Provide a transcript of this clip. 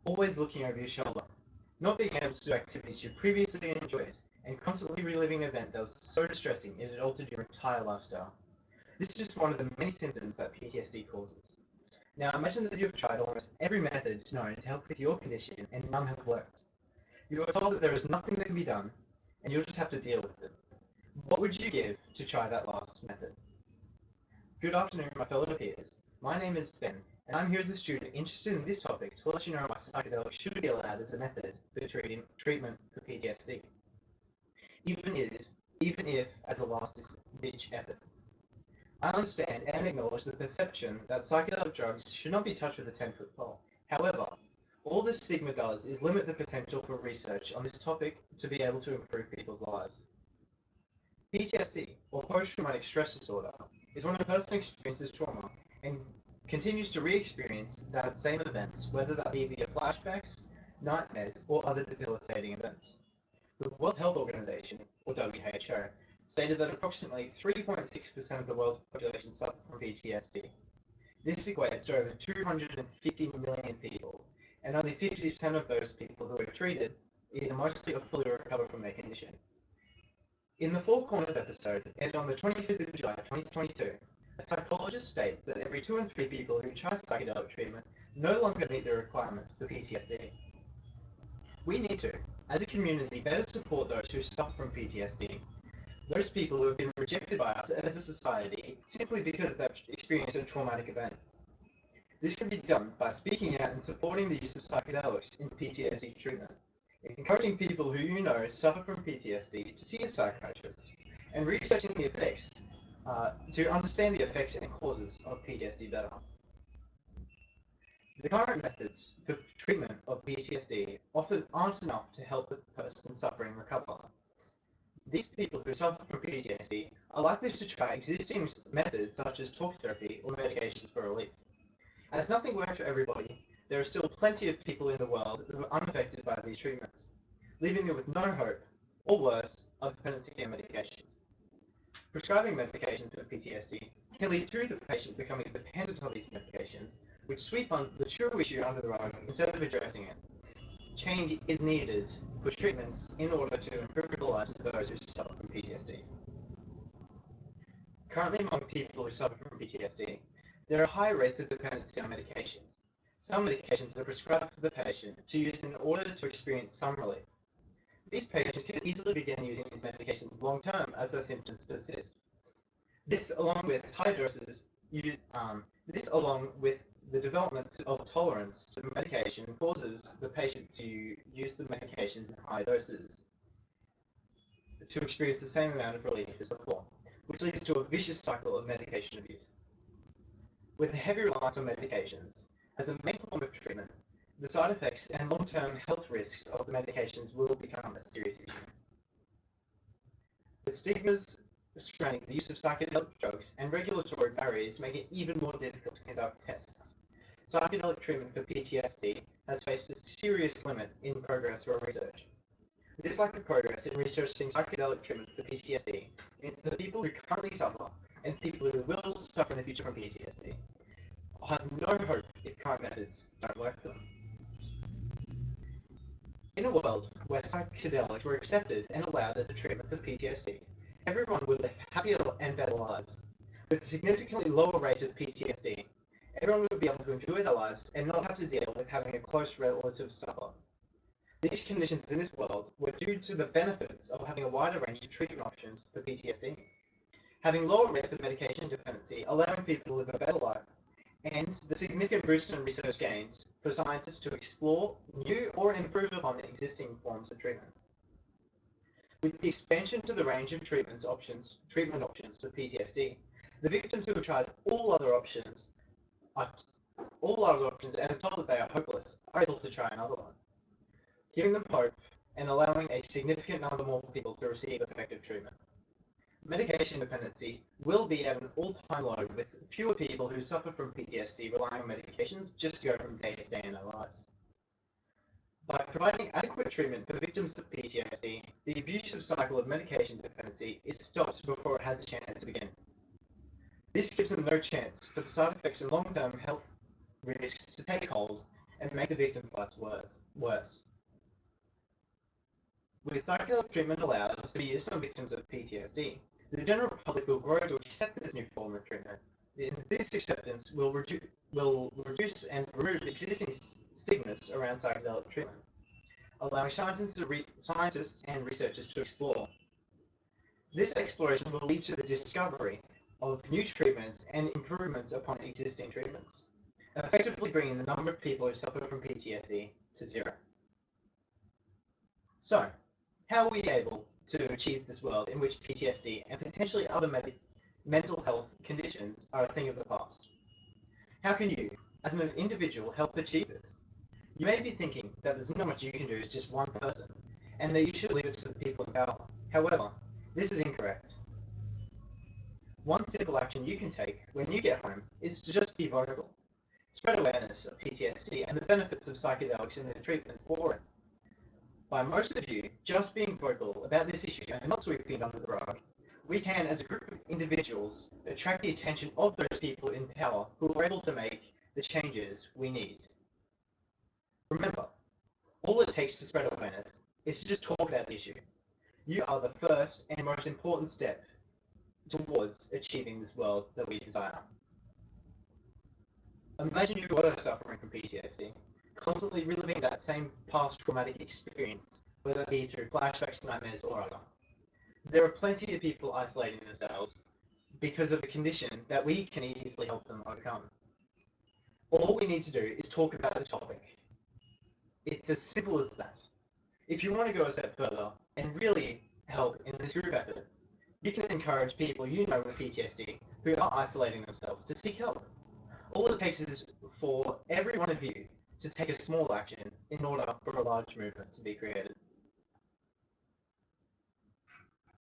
always looking over your shoulder, not being able to do activities you previously enjoyed, and constantly reliving an event that was so distressing it had altered your entire lifestyle. This is just one of the many symptoms that PTSD causes. Now imagine that you've tried almost every method known to help with your condition and none have worked. You are told that there is nothing that can be done and you'll just have to deal with it. What would you give to try that last method? Good afternoon, my fellow peers. My name is Ben, and I'm here as a student interested in this topic to let you know why psychedelics should be allowed as a method for treatment for PTSD, even if, even if as a last-ditch effort. I understand and acknowledge the perception that psychedelic drugs should not be touched with a 10-foot pole. However, all this stigma does is limit the potential for research on this topic to be able to improve people's lives. PTSD, or post-traumatic stress disorder, is when a person experiences trauma and continues to re-experience that same event, whether that be via flashbacks, nightmares, or other debilitating events. The World Health Organization, or WHO, stated that approximately 3.6% of the world's population suffer from PTSD. This equates to over 250 million people, and only 50% of those people who are treated either mostly or fully recover from their condition. In the Four Corners episode, aired on the 25th of July 2022, a psychologist states that every 2 and 3 people who try psychedelic treatment no longer meet the requirements for PTSD. We need to, as a community, better support those who suffer from PTSD, those people who have been rejected by us as a society simply because they've experienced a traumatic event. This can be done by speaking out and supporting the use of psychedelics in PTSD treatment, encouraging people who you know suffer from PTSD to see a psychiatrist, and researching the effects to understand the effects and causes of PTSD better. The current methods for treatment of PTSD often aren't enough to help the person suffering recover. These people who suffer from PTSD are likely to try existing methods such as talk therapy or medications for relief. As nothing works for everybody, there are still plenty of people in the world who are unaffected by these treatments, leaving them with no hope, or worse, of dependency on medications. Prescribing medication for PTSD can lead to the patient becoming dependent on these medications, which sweep on the true issue under the rug instead of addressing it. Change is needed for treatments in order to improve the lives of those who suffer from PTSD. Currently, among people who suffer from PTSD, there are high rates of dependency on medications. Some medications are prescribed for the patient to use in order to experience some relief. These patients can easily begin using these medications long term as their symptoms persist. This, along with high doses, this along with the development of tolerance to medication causes the patient to use the medications in high doses to experience the same amount of relief as before, which leads to a vicious cycle of medication abuse. With a heavy reliance on medications as the main form of treatment, the side effects and long-term health risks of the medications will become a serious issue. The stigmas surrounding the use of psychedelic drugs and regulatory barriers make it even more difficult to conduct tests. Psychedelic treatment for PTSD has faced a serious limit in progress for research. This lack of progress in researching psychedelic treatment for PTSD means that the people who currently suffer and people who will suffer in the future from PTSD have no hope if current methods don't work for them. In a world where psychedelics were accepted and allowed as a treatment for PTSD, everyone would live happier and better lives. With significantly lower rates of PTSD, everyone would be able to enjoy their lives and not have to deal with having a close relative suffer. These conditions in this world were due to the benefits of having a wider range of treatment options for PTSD, having lower rates of medication dependency, allowing people to live a better life, and the significant boost in research gains for scientists to explore new or improve upon existing forms of treatment. With the expansion to the range of treatment options for PTSD, the victims who have tried all other options and are told that they are hopeless are able to try another one, giving them hope and allowing a significant number more people to receive effective treatment. Medication dependency will be at an all-time low, with fewer people who suffer from PTSD relying on medications just to go from day to day in their lives. By providing adequate treatment for victims of PTSD, the abusive cycle of medication dependency is stopped before it has a chance to begin. This gives them no chance for the side effects and long-term health risks to take hold and make the victim's lives worse. With psychedelic treatment allowed to be used on victims of PTSD, the general public will grow to accept this new form of treatment. This acceptance will reduce and remove existing stigmas around psychedelic treatment, allowing scientists and researchers to explore. This exploration will lead to the discovery of new treatments and improvements upon existing treatments, effectively bringing the number of people who suffer from PTSD to zero. So, how are we able to achieve this world in which PTSD and potentially other mental health conditions are a thing of the past? How can you, as an individual, help achieve this? You may be thinking that there's not much you can do as just one person, and that you should leave it to the people in power. However, this is incorrect. One simple action you can take when you get home is to just be vocal. Spread awareness of PTSD and the benefits of psychedelics in the treatment for it. By most of you just being vocal about this issue and not sweeping it under the rug, we can, as a group of individuals, attract the attention of those people in power who are able to make the changes we need. Remember, all it takes to spread awareness is to just talk about the issue. You are the first and most important step towards achieving this world that we desire. Imagine you were suffering from PTSD, constantly reliving that same past traumatic experience, whether it be through flashbacks, nightmares, or other. There are plenty of people isolating themselves because of a condition that we can easily help them overcome. All we need to do is talk about the topic. It's as simple as that. If you want to go a step further and really help in this group effort, you can encourage people you know with PTSD who are isolating themselves to seek help. All it takes is for every one of you to take a small action in order for a large movement to be created.